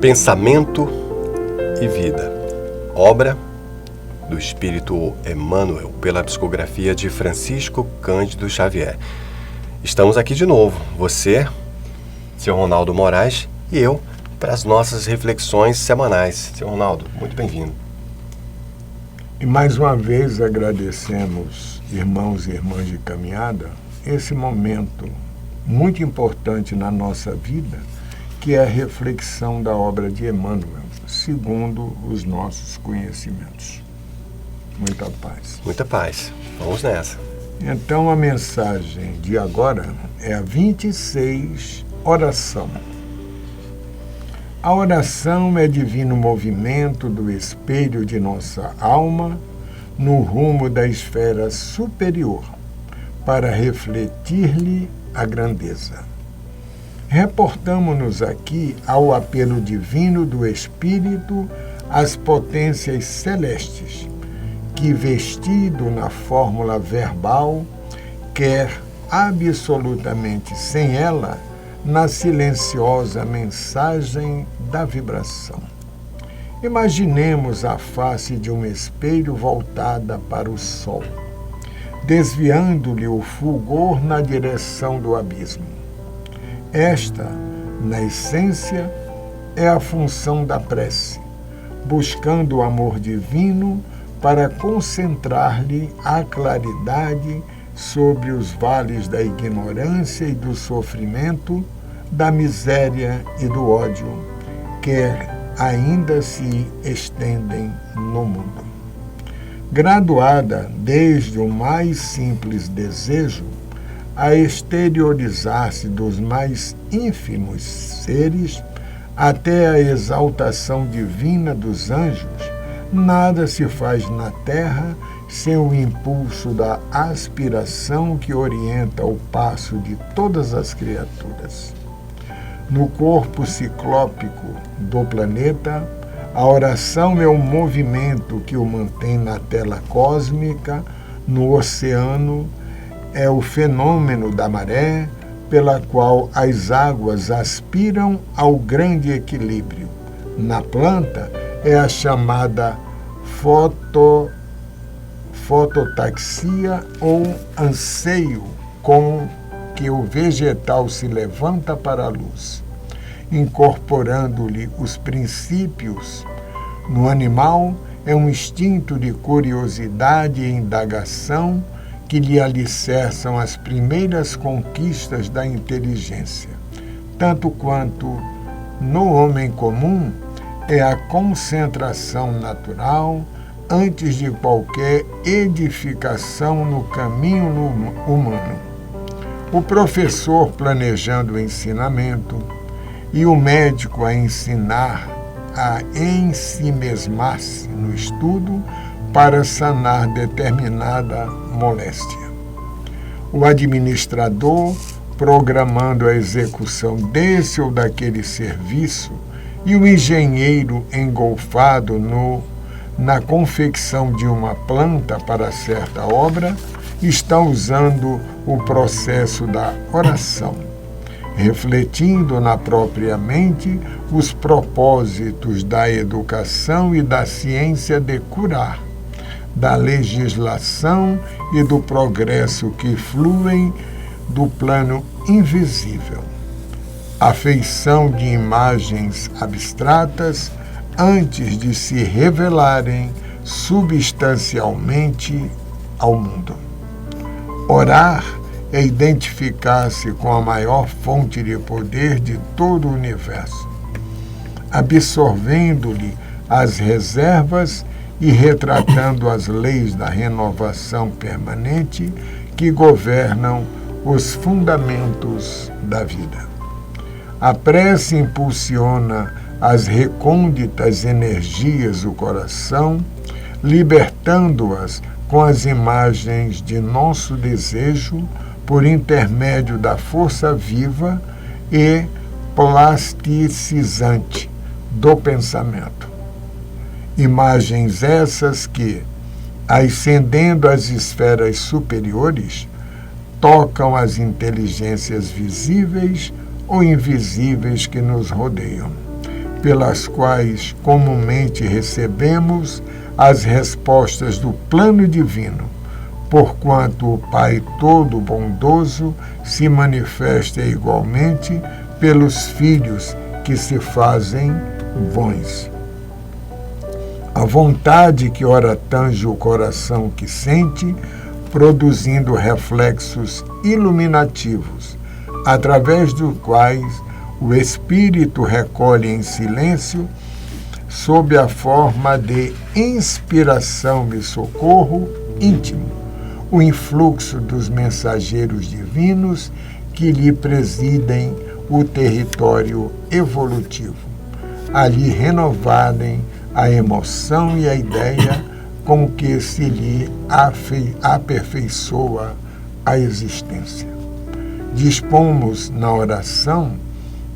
Pensamento e Vida, obra do Espírito Emmanuel, pela psicografia de Francisco Cândido Xavier. Estamos aqui de novo, você, Sr. Ronaldo Moraes e eu, para as nossas reflexões semanais. Sr. Ronaldo, muito bem-vindo. E mais uma vez agradecemos, irmãos e irmãs de caminhada, esse momento muito importante na nossa vida, que é a reflexão da obra de Emmanuel, segundo os nossos conhecimentos. Muita paz. Muita paz. Vamos nessa. Então, a mensagem de agora é a 26, oração. A oração é divino movimento do espelho de nossa alma no rumo da esfera superior, para refletir-lhe a grandeza. Reportamo-nos aqui ao apelo divino do Espírito às potências celestes, que, vestido na fórmula verbal, quer absolutamente sem ela, na silenciosa mensagem da vibração. Imaginemos a face de um espelho voltada para o sol, desviando-lhe o fulgor na direção do abismo. Esta, na essência, é a função da prece, buscando o amor divino para concentrar-lhe a claridade sobre os vales da ignorância e do sofrimento, da miséria e do ódio, que ainda se estendem no mundo. Graduada desde o mais simples desejo a exteriorizar-se dos mais ínfimos seres até a exaltação divina dos anjos, nada se faz na terra sem o impulso da aspiração que orienta o passo de todas as criaturas. No corpo ciclópico do planeta, a oração é o movimento que o mantém na tela cósmica. No oceano, é o fenômeno da maré, pela qual as águas aspiram ao grande equilíbrio. Na planta, é a chamada fototaxia ou anseio com que o vegetal se levanta para a luz, incorporando-lhe os princípios. No animal, é um instinto de curiosidade e indagação que lhe alicerçam as primeiras conquistas da inteligência. Tanto quanto no homem comum, é a concentração natural antes de qualquer edificação no caminho humano. O professor planejando o ensinamento e o médico a ensinar a ensimesmar-se no estudo para sanar determinada moléstia. O administrador programando a execução desse ou daquele serviço e o engenheiro engolfado na confecção de uma planta para certa obra estão usando o processo da oração, refletindo na própria mente os propósitos da educação e da ciência de curar, da legislação e do progresso que fluem do plano invisível. A feição de imagens abstratas antes de se revelarem substancialmente ao mundo. Orar é identificar-se com a maior fonte de poder de todo o universo, absorvendo-lhe as reservas e retratando as leis da renovação permanente que governam os fundamentos da vida. A prece impulsiona as recônditas energias do coração, libertando-as com as imagens de nosso desejo por intermédio da força viva e plasticizante do pensamento. Imagens essas que, ascendendo às esferas superiores, tocam as inteligências visíveis ou invisíveis que nos rodeiam, pelas quais comumente recebemos as respostas do plano divino, porquanto o Pai Todo-Bondoso se manifesta igualmente pelos filhos que se fazem bons. A vontade que ora tange o coração que sente, produzindo reflexos iluminativos, através dos quais o Espírito recolhe em silêncio, sob a forma de inspiração e socorro íntimo, o influxo dos mensageiros divinos que lhe presidem o território evolutivo, ali renovarem a emoção e a ideia com que se lhe aperfeiçoa a existência. Dispomos na oração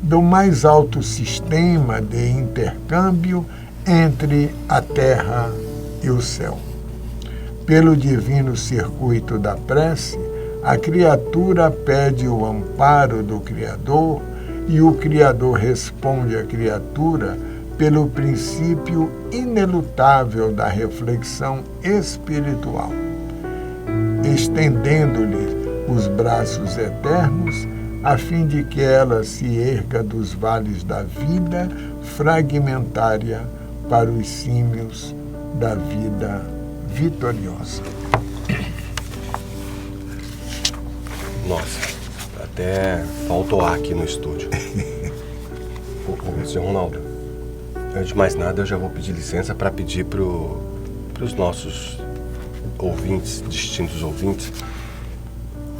do mais alto sistema de intercâmbio entre a terra e o céu. Pelo divino circuito da prece, a criatura pede o amparo do Criador e o Criador responde à criatura pelo princípio inelutável da reflexão espiritual, estendendo-lhe os braços eternos, a fim de que ela se erga dos vales da vida fragmentária para os címios da vida vitoriosa. Nossa, até faltou ar aqui no estúdio. Senhor Ronaldo, antes de mais nada, eu já vou pedir licença para pedir para os nossos ouvintes, distintos ouvintes,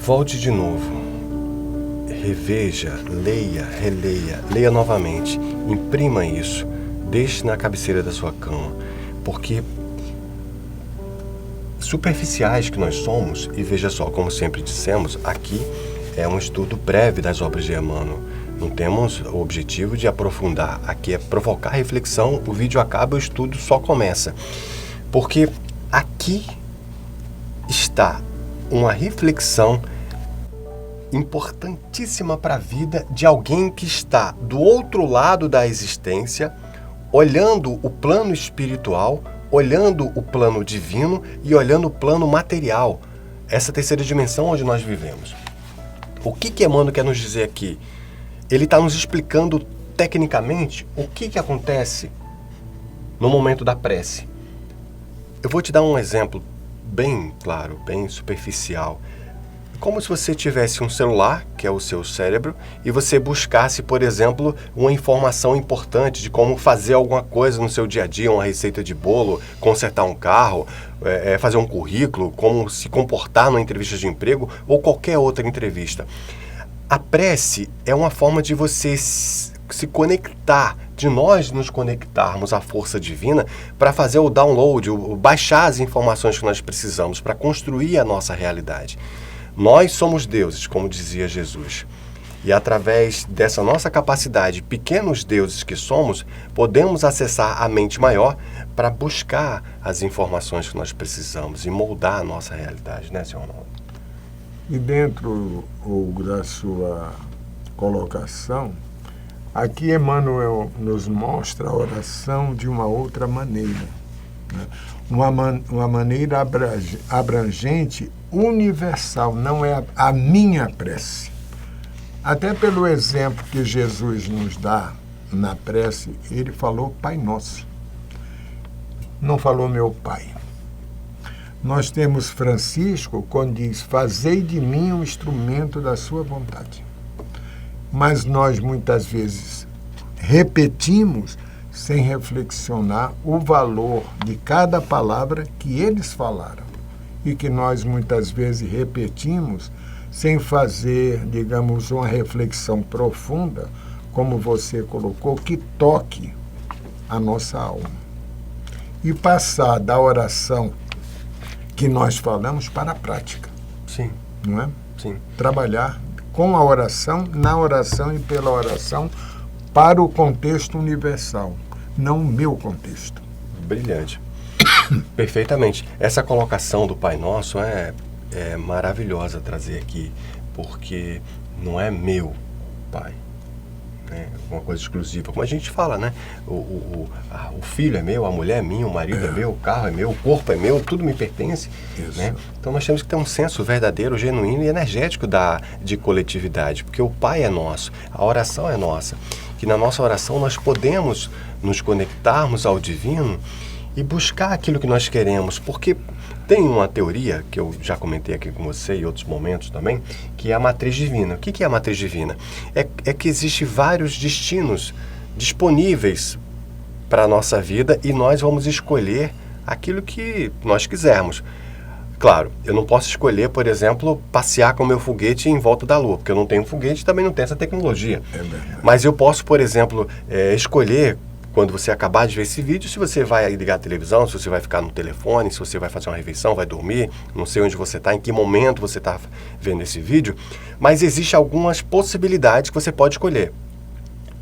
volte de novo. Reveja, leia, releia, leia novamente, imprima isso, deixe na cabeceira da sua cama, porque superficiais que nós somos, e veja só, como sempre dissemos, aqui é um estudo breve das obras de Emmanuel, não temos o objetivo de aprofundar, aqui é provocar reflexão, o vídeo acaba, o estudo só começa, porque aqui está uma reflexão importantíssima para a vida de alguém que está do outro lado da existência, olhando o plano espiritual, olhando o plano divino e olhando o plano material, essa terceira dimensão onde nós vivemos. O que Emmanuel quer nos dizer aqui? Ele está nos explicando tecnicamente o que acontece no momento da prece. Eu vou te dar um exemplo bem claro, bem superficial. Como se você tivesse um celular, que é o seu cérebro, e você buscasse, por exemplo, uma informação importante de como fazer alguma coisa no seu dia a dia, uma receita de bolo, consertar um carro, fazer um currículo, como se comportar numa entrevista de emprego ou qualquer outra entrevista. A prece é uma forma de você se conectar, de nós nos conectarmos à força divina para fazer o download, baixar as informações que nós precisamos para construir a nossa realidade. Nós somos deuses, como dizia Jesus, e através dessa nossa capacidade, pequenos deuses que somos, podemos acessar a mente maior para buscar as informações que nós precisamos e moldar a nossa realidade, né, senhor Ronaldo? E dentro da sua colocação, aqui Emmanuel nos mostra a oração de uma outra maneira, né? Uma maneira abrangente, universal, não é a minha prece. Até pelo exemplo que Jesus nos dá na prece, ele falou Pai Nosso, não falou meu Pai. Nós temos Francisco quando diz, fazei de mim um instrumento da sua vontade. Mas nós muitas vezes repetimos sem reflexionar o valor de cada palavra que eles falaram e que nós muitas vezes repetimos sem fazer, digamos, uma reflexão profunda, como você colocou, que toque a nossa alma. E passar da oração que nós falamos para a prática. Sim. Não é? Sim. Trabalhar com a oração, na oração e pela oração para o contexto universal, não o meu contexto. Brilhante. Perfeitamente. Essa colocação do Pai Nosso é maravilhosa trazer aqui, porque não é meu Pai, né? Uma coisa exclusiva. Como a gente fala, né? O filho é meu, a mulher é minha, o marido é meu, o carro é meu, o corpo é meu, tudo me pertence. Né? Então nós temos que ter um senso verdadeiro, genuíno e energético de coletividade, porque o Pai é nosso, a oração é nossa. Que na nossa oração nós podemos nos conectarmos ao divino e buscar aquilo que nós queremos, porque tem uma teoria, que eu já comentei aqui com você em outros momentos também, que é a matriz divina. O que é a matriz divina? É que existem vários destinos disponíveis para a nossa vida e nós vamos escolher aquilo que nós quisermos. Claro, eu não posso escolher, por exemplo, passear com o meu foguete em volta da Lua, porque eu não tenho foguete e também não tenho essa tecnologia. Mas eu posso, por exemplo, escolher, quando você acabar de ver esse vídeo, se você vai ligar a televisão, se você vai ficar no telefone, se você vai fazer uma refeição, vai dormir, não sei onde você está, em que momento você está vendo esse vídeo, mas existem algumas possibilidades que você pode escolher.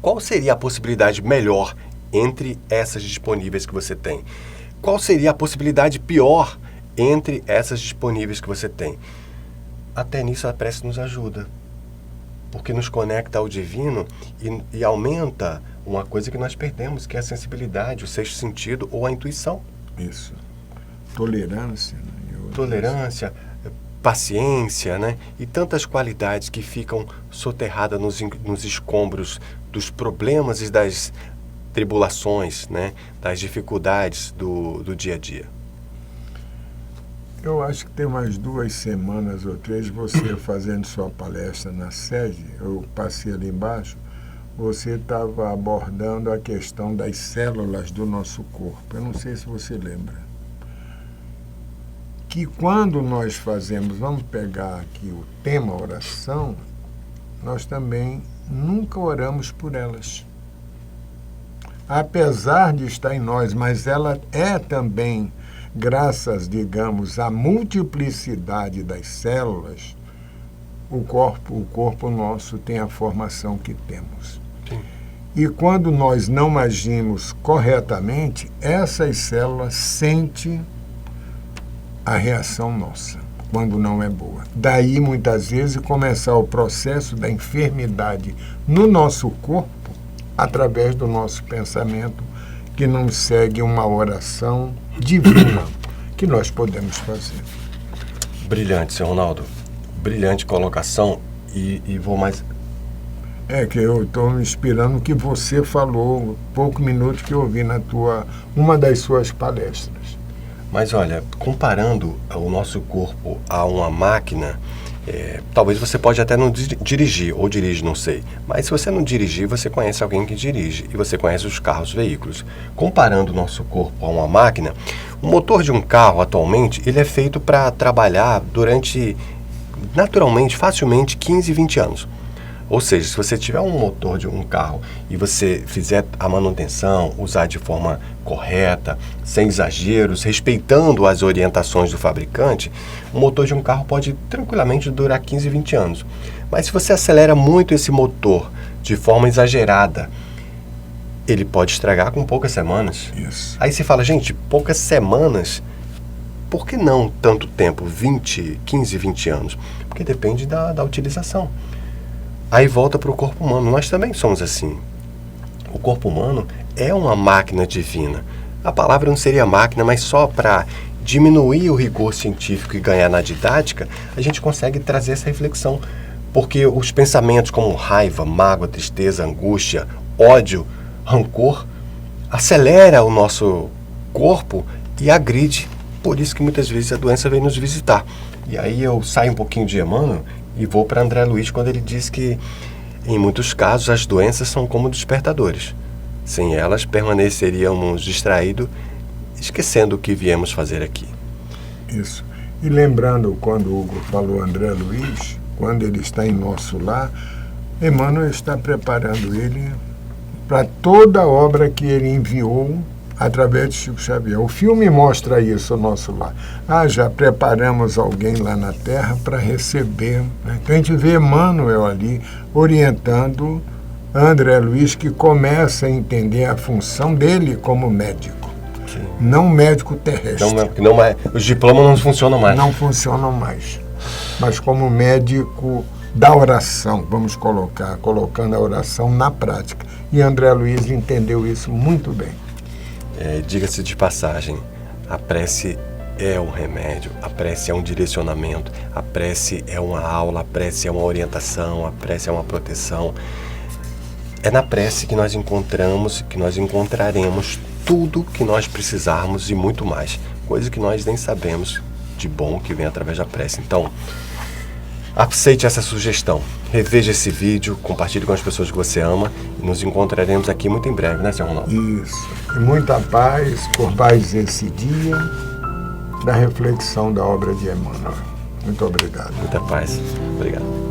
Qual seria a possibilidade melhor entre essas disponíveis que você tem? Qual seria a possibilidade pior entre essas disponíveis que você tem? Até nisso a prece nos ajuda, porque nos conecta ao divino e aumenta uma coisa que nós perdemos, que é a sensibilidade, o sexto sentido ou a intuição. Isso. Tolerância. Né? Tolerância, paciência, né? E tantas qualidades que ficam soterradas nos escombros dos problemas e das tribulações, né? Das dificuldades do dia a dia. Eu acho que tem umas 2 semanas ou 3, você fazendo sua palestra na sede, eu passei ali embaixo, você estava abordando a questão das células do nosso corpo. Eu não sei se você lembra. Que quando nós fazemos, vamos pegar aqui o tema oração, nós também nunca oramos por elas. Apesar de estar em nós, mas ela é também, graças, digamos, à multiplicidade das células, o corpo nosso tem a formação que temos. Sim. E quando nós não agimos corretamente, essas células sentem a reação nossa, quando não é boa. Daí, muitas vezes, começar o processo da enfermidade no nosso corpo, através do nosso pensamento, que não segue uma oração divina que nós podemos fazer. Brilhante, seu Ronaldo. Brilhante colocação e vou mais... É que eu estou me inspirando no que você falou, poucos minutos que eu ouvi uma das suas palestras. Mas olha, comparando o nosso corpo a uma máquina, talvez você pode até não dirigir, ou dirige, não sei. Mas se você não dirigir, você conhece alguém que dirige e você conhece os carros, veículos. Comparando o nosso corpo a uma máquina, o motor de um carro atualmente, ele é feito para trabalhar durante, naturalmente, facilmente, 15, 20 anos. Ou seja, se você tiver um motor de um carro e você fizer a manutenção, usar de forma correta, sem exageros, respeitando as orientações do fabricante, o motor de um carro pode tranquilamente durar 15, 20 anos. Mas se você acelera muito esse motor de forma exagerada, ele pode estragar com poucas semanas. Isso. Aí você fala, gente, poucas semanas, por que não tanto tempo, 15, 20 anos? Porque depende da utilização. Aí volta para o corpo humano. Nós também somos assim. O corpo humano é uma máquina divina. A palavra não seria máquina, mas só para diminuir o rigor científico e ganhar na didática, a gente consegue trazer essa reflexão. Porque os pensamentos como raiva, mágoa, tristeza, angústia, ódio, rancor, acelera o nosso corpo e agride. Por isso que muitas vezes a doença vem nos visitar. E aí eu saio um pouquinho de Emmanuel e vou para André Luiz quando ele diz que, em muitos casos, as doenças são como despertadores. Sem elas, permaneceríamos distraídos, esquecendo o que viemos fazer aqui. Isso. E lembrando, quando o Hugo falou André Luiz, quando ele está em nosso lar, Emmanuel está preparando ele para toda a obra que ele enviou através de Chico Xavier. O filme mostra isso, o nosso lar. Já preparamos alguém lá na Terra para receber. Né? Então a gente vê Emmanuel ali orientando André Luiz, que começa a entender a função dele como médico. Sim. Não médico terrestre. Os diplomas não funcionam mais. Não funcionam mais. Mas como médico da oração, vamos colocando a oração na prática. E André Luiz entendeu isso muito bem. Diga-se de passagem, a prece é um remédio, a prece é um direcionamento, a prece é uma aula, a prece é uma orientação, a prece é uma proteção. É na prece que nós encontramos, que nós encontraremos tudo que nós precisarmos e muito mais, coisa que nós nem sabemos de bom que vem através da prece. Então, aceite essa sugestão, reveja esse vídeo, compartilhe com as pessoas que você ama e nos encontraremos aqui muito em breve, né, Sr. Ronaldo? Isso. E muita paz por mais esse dia da reflexão da obra de Emmanuel. Muito obrigado. Muita paz. Obrigado.